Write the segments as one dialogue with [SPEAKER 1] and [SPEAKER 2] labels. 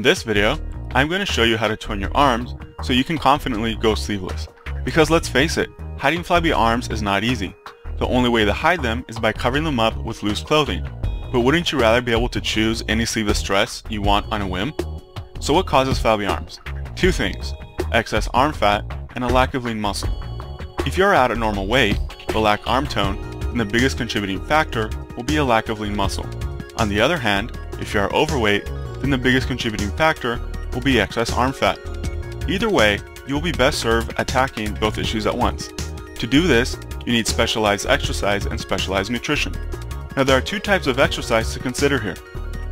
[SPEAKER 1] this video, I'm going to show you how to tone your arms so you can confidently go sleeveless. Because let's face it, hiding flabby arms is not easy. The only way to hide them is by covering them up with loose clothing. But wouldn't you rather be able to choose any sleeveless dress you want on a whim? So what causes flabby arms? Two things: excess arm fat and a lack of lean muscle. If you're at a normal weight but lack arm tone, then the biggest contributing factor will be a lack of lean muscle. On the other hand, if you are overweight, then the biggest contributing factor will be excess arm fat. Either way, you will be best served attacking both issues at once. To do this, you need specialized exercise and specialized nutrition. Now there are two types of exercise to consider here: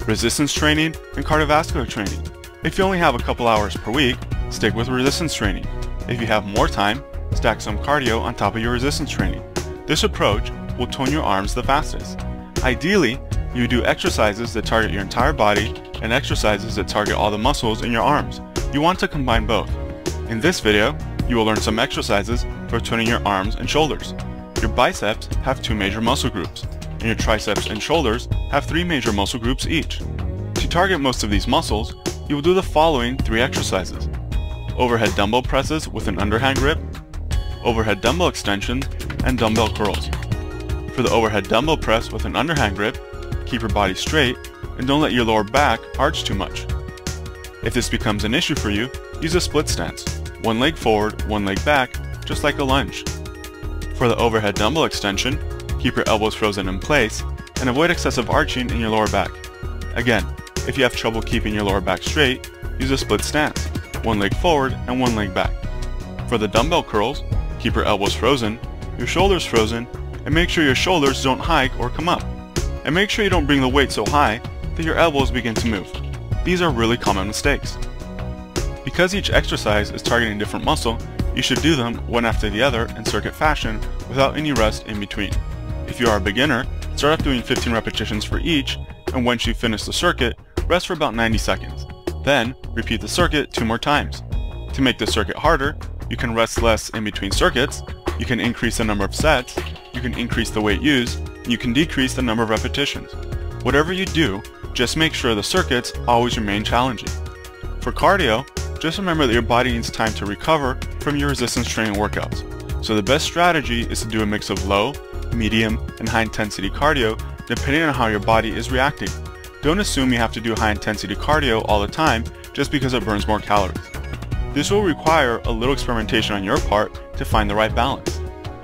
[SPEAKER 1] resistance training and cardiovascular training. If you only have a couple hours per week, stick with resistance training. If you have more time, stack some cardio on top of your resistance training. This approach will tone your arms the fastest. Ideally, you do exercises that target your entire body and exercises that target all the muscles in your arms. You want to combine both. In this video, you will learn some exercises for toning your arms and shoulders. Your biceps have two major muscle groups, and your triceps and shoulders have three major muscle groups each. To target most of these muscles, you will do the following three exercises: overhead dumbbell presses with an underhand grip, overhead dumbbell extensions, and dumbbell curls. For the overhead dumbbell press with an underhand grip, keep your body straight and don't let your lower back arch too much. If this becomes an issue for you, use a split stance, one leg forward, one leg back, just like a lunge. For the overhead dumbbell extension, keep your elbows frozen in place and avoid excessive arching in your lower back. Again, if you have trouble keeping your lower back straight, use a split stance, one leg forward and one leg back. For the dumbbell curls, keep your elbows frozen, your shoulders frozen, and make sure your shoulders don't hike or come up. And make sure you don't bring the weight so high that your elbows begin to move. These are really common mistakes. Because each exercise is targeting a different muscle, you should do them one after the other in circuit fashion without any rest in between. If you are a beginner, start off doing 15 repetitions for each, and once you finish the circuit, rest for about 90 seconds. Then, repeat the circuit 2 more times. To make the circuit harder, you can rest less in between circuits, you can increase the number of sets, you can increase the weight used, and you can decrease the number of repetitions. Whatever you do, just make sure the circuits always remain challenging. For cardio, just remember that your body needs time to recover from your resistance training workouts. So the best strategy is to do a mix of low, medium, and high intensity cardio depending on how your body is reacting. Don't assume you have to do high intensity cardio all the time just because it burns more calories. This will require a little experimentation on your part to find the right balance.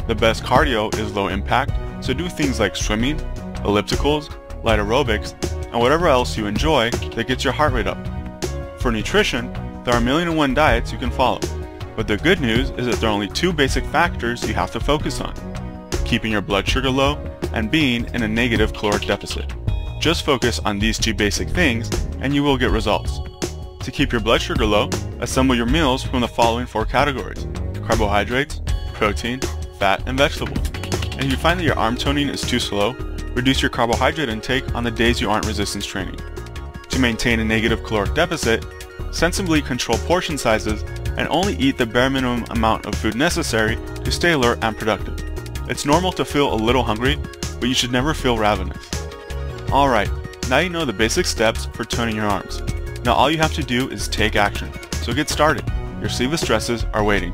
[SPEAKER 1] The best cardio is low impact, so do things like swimming, ellipticals, light aerobics, and whatever else you enjoy that gets your heart rate up. For nutrition, there are 1,000,001 diets you can follow, but the good news is that there are only 2 basic factors you have to focus on: keeping your blood sugar low and being in a negative caloric deficit. Just focus on these 2 basic things and you will get results. To keep your blood sugar low, assemble your meals from the following 4 categories: carbohydrates, protein, fat, and vegetables. And if you find that your arm toning is too slow, reduce your carbohydrate intake on the days you aren't resistance training. To maintain a negative caloric deficit, sensibly control portion sizes and only eat the bare minimum amount of food necessary to stay alert and productive. It's normal to feel a little hungry, but you should never feel ravenous. Alright, now you know the basic steps for toning your arms. Now all you have to do is take action. So get started. Your sleeveless dresses are waiting.